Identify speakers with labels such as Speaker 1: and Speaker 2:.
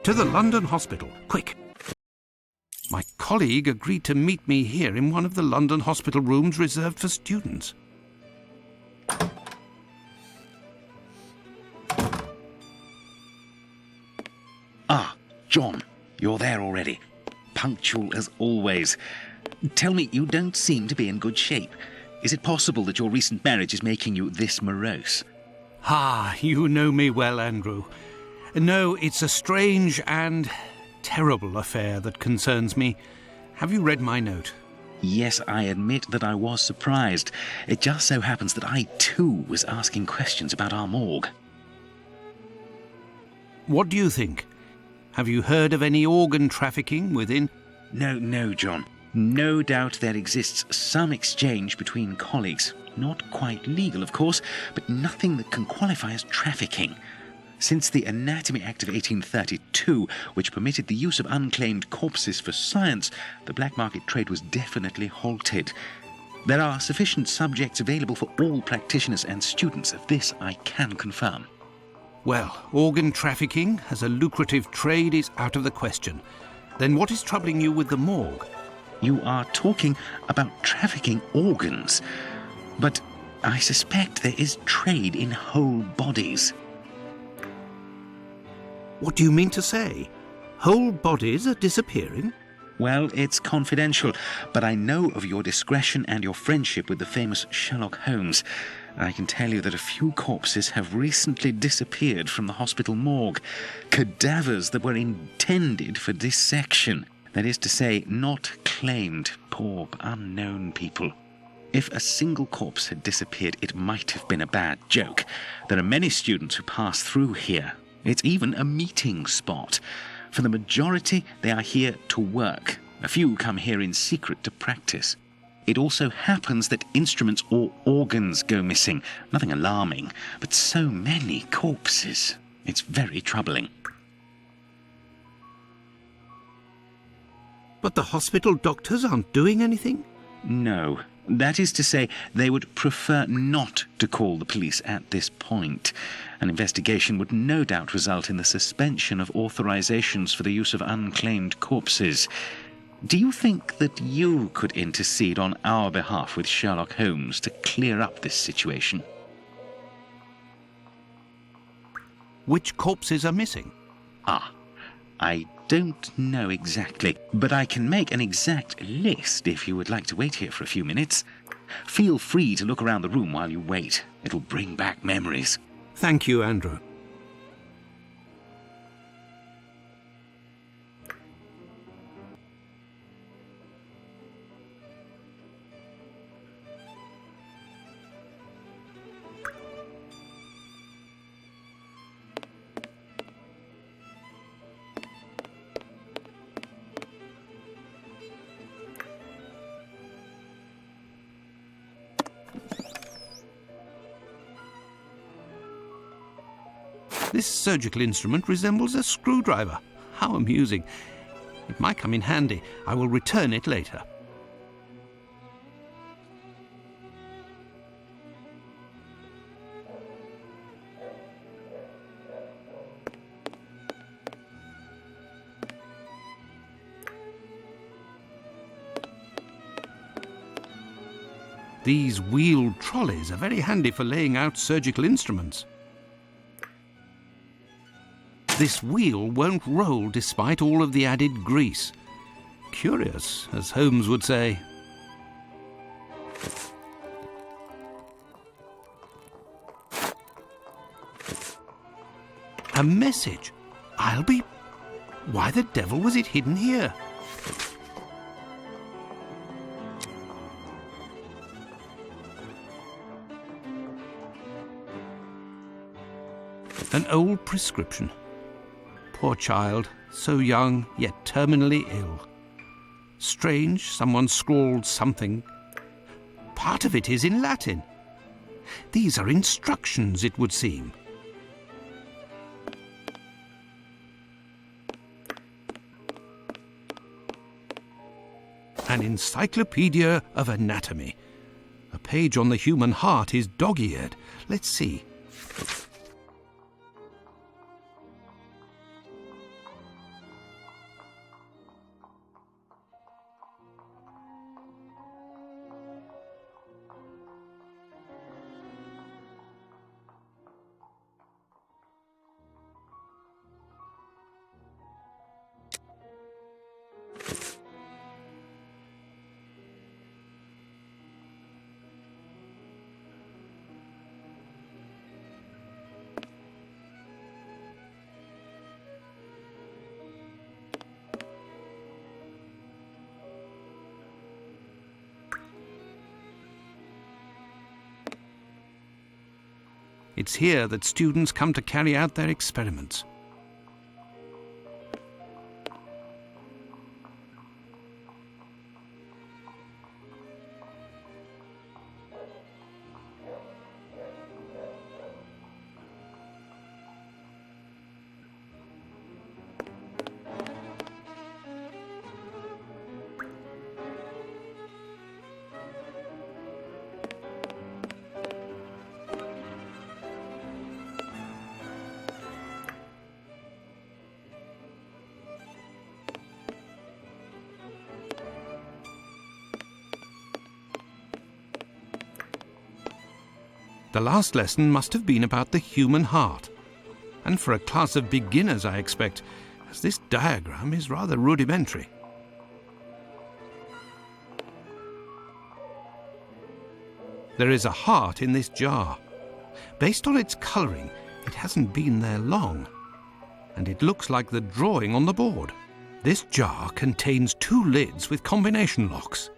Speaker 1: To the London hospital, quick. My colleague agreed to meet me here in one of the London hospital rooms reserved for students.
Speaker 2: Ah, John, you're there already. Punctual as always. Tell me, you don't seem to be in good shape. Is it possible that your recent marriage is making you this morose?
Speaker 1: Ah, you know me well, Andrew. No, it's a strange and terrible affair that concerns me. Have you read my note?
Speaker 2: Yes, I admit that I was surprised. It just so happens that I, too, was asking questions about our morgue.
Speaker 1: What do you think? Have you heard of any organ trafficking within?
Speaker 2: No, John. No doubt there exists some exchange between colleagues. Not quite legal, of course, but nothing that can qualify as trafficking. Since the Anatomy Act of 1832, which permitted the use of unclaimed corpses for science, the black market trade was definitely halted. There are sufficient subjects available for all practitioners and students. Of this I can confirm.
Speaker 1: Well, organ trafficking as a lucrative trade is out of the question. Then what is troubling you with the morgue?
Speaker 2: You are talking about trafficking organs, but I suspect there is trade in whole bodies.
Speaker 1: What do you mean to say? Whole bodies are disappearing?
Speaker 2: Well, it's confidential, but I know of your discretion and your friendship with the famous Sherlock Holmes. I can tell you that a few corpses have recently disappeared from the hospital morgue. Cadavers that were intended for dissection. That is to say, not claimed. Poor, unknown people. If a single corpse had disappeared, it might have been a bad joke. There are many students who pass through here. It's even a meeting spot. For the majority, they are here to work. A few come here in secret to practice. It also happens that instruments or organs go missing. Nothing alarming, but so many corpses. It's very troubling.
Speaker 1: But the hospital doctors aren't doing anything?
Speaker 2: No. That is to say, they would prefer not to call the police at this point. An investigation would no doubt result in the suspension of authorizations for the use of unclaimed corpses. Do you think that you could intercede on our behalf with Sherlock Holmes to clear up this situation?
Speaker 1: Which corpses are missing?
Speaker 2: I don't know exactly, but I can make an exact list if you would like to wait here for a few minutes. Feel free to look around the room while you wait. It'll bring back memories.
Speaker 1: Thank you, Andrew. This surgical instrument resembles a screwdriver. How amusing. It might come in handy. I will return it later. These wheeled trolleys are very handy for laying out surgical instruments. This wheel won't roll despite all of the added grease. Curious, as Holmes would say. A message. Why the devil was it hidden here? An old prescription. Poor child, so young, yet terminally ill. Strange, someone scrawled something. Part of it is in Latin. These are instructions, it would seem. An encyclopedia of anatomy. A page on the human heart is dog-eared. Let's see. It's here that students come to carry out their experiments. The last lesson must have been about the human heart, and for a class of beginners, I expect, as this diagram is rather rudimentary. There is a heart in this jar. Based on its colouring, it hasn't been there long, and it looks like the drawing on the board. This jar contains 2 lids with combination locks.